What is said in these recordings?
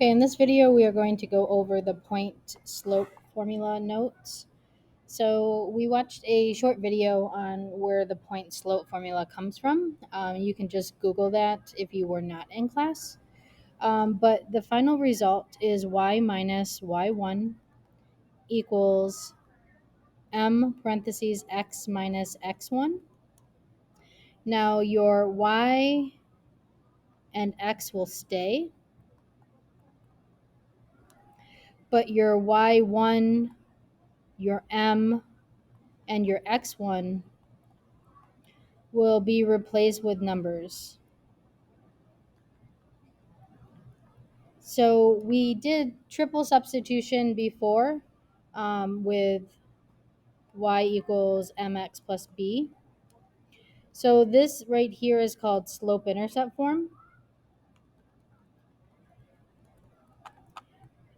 Okay, in this video we are going to go over the point slope formula notes. So we watched a short video on where the point slope formula comes from. You can just Google that if you were not in class. But the final result is y minus y1 equals m parentheses x minus x1. Now your y and x will stay, but your y1, your m, and your x1 will be replaced with numbers. So we did triple substitution before with y equals mx plus b. So this right here is called slope-intercept form.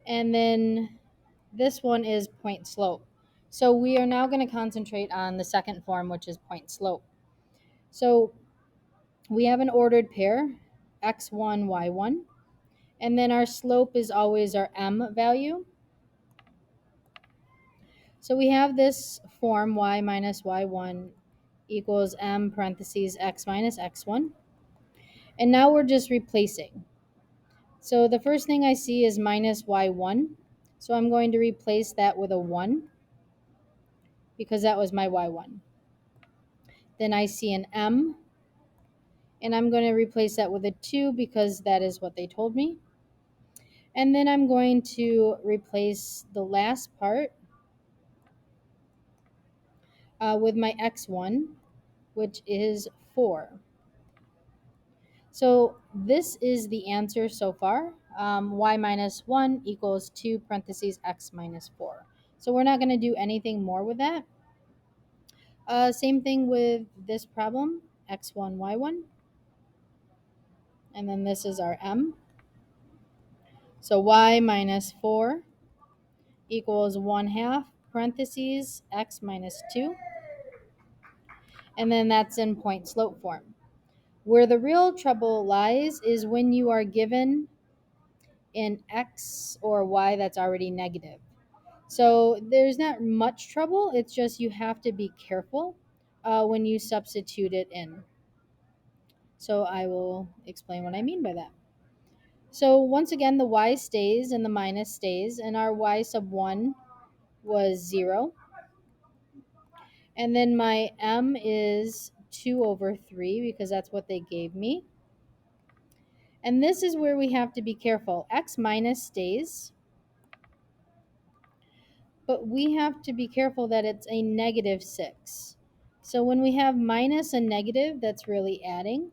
And then this one is point slope. So we are now going to concentrate on the second form, which is point slope. So we have an ordered pair, x1, y1. And then our slope is always our m value. So we have this form y minus y1 equals m parentheses x minus x1. And now we're just replacing. So the first thing I see is minus y1. So I'm going to replace that with a 1 because that was my y1. Then I see an m, and I'm going to replace that with a 2 because that is what they told me. And then I'm going to replace the last part with my x1, which is 4. So this is the answer so far. Y minus 1 equals 2 parentheses x minus 4. So we're not going to do anything more with that. Same thing with this problem, x1, y1. And then this is our m. So y minus 4 equals 1/2 parentheses x minus 2. And then that's in point slope form. Where the real trouble lies is when you are given an x or y that's already negative. So there's not much trouble. It's just you have to be careful when you substitute it in. So I will explain what I mean by that. So once again, the y stays and the minus stays, and our y sub 1 was 0. And then my m is 2 over 3 because that's what they gave me. And this is where we have to be careful. X minus stays, but we have to be careful that it's a negative 6. So when we have minus a negative, that's really adding.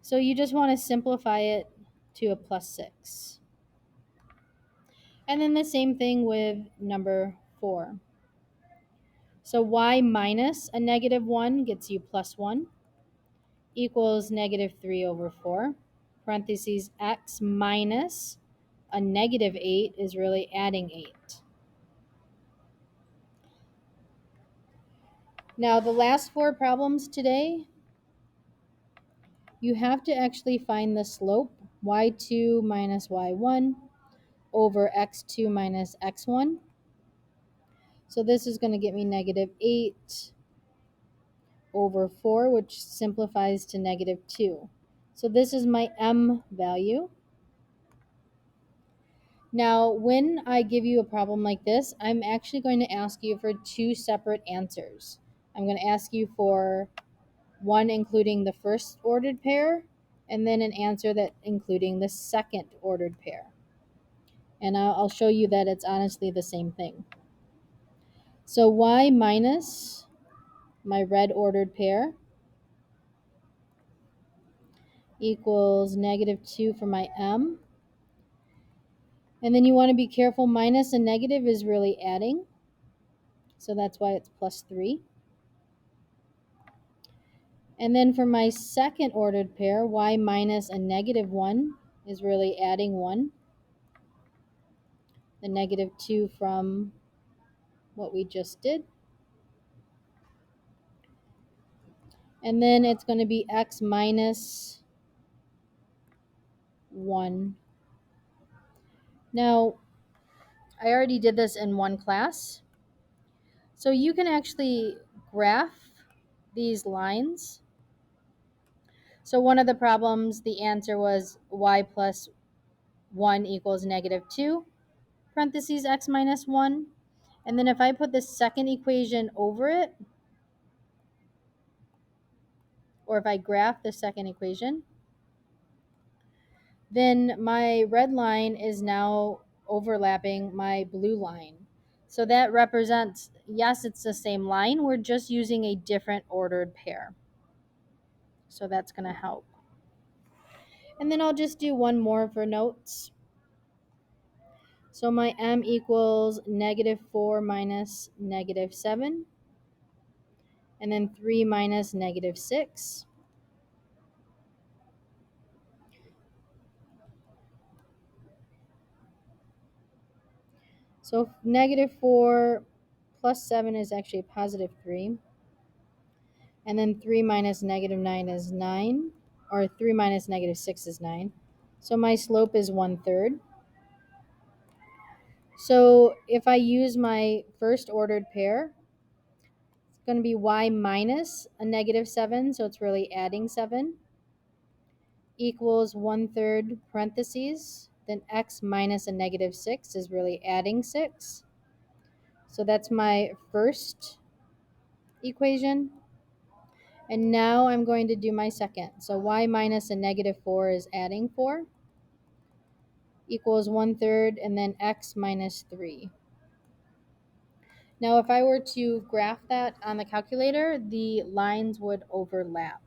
So you just want to simplify it to a plus 6. And then the same thing with number 4. So y minus a negative 1 gets you plus 1 equals negative 3 over 4. Parentheses x minus a negative 8 is really adding 8. Now the last 4 problems today, you have to actually find the slope, y2 minus y1 over x2 minus x1. So this is going to get me negative 8 over 4, which simplifies to negative 2. So this is my m value. Now, when I give you a problem like this, I'm actually going to ask you for 2 separate answers. I'm going to ask you for one including the first ordered pair, and then an answer that including the second ordered pair. And I'll show you that it's honestly the same thing. So y minus my red ordered pair equals negative 2 for my m. And then you want to be careful, minus a negative is really adding. So that's why it's plus 3. And then for my second ordered pair, y minus a negative 1 is really adding 1. The negative 2 from what we just did. And then it's going to be x minus 1. Now, I already did this in one class. So you can actually graph these lines. So one of the problems, the answer was y plus 1 equals negative 2, parentheses x minus 1. And then if I put the second equation over it, or if I graph the second equation, then my red line is now overlapping my blue line. So that represents, yes, it's the same line, we're just using a different ordered pair. So that's going to help. And then I'll just do one more for notes. So my m equals negative 4 minus negative 7, and then 3 minus negative 6. So negative 4 plus 7 is actually positive 3. And then 3 minus negative 9 is 9. Or 3 minus negative 6 is 9. So my slope is 1/3. So if I use my first ordered pair, it's going to be y minus a negative 7. So it's really adding 7. Equals 1/3 parentheses. Then x minus a negative 6 is really adding 6. So that's my first equation. And now I'm going to do my second. So y minus a negative 4 is adding 4. Equals 1/3, and then x minus 3. Now if I were to graph that on the calculator, the lines would overlap.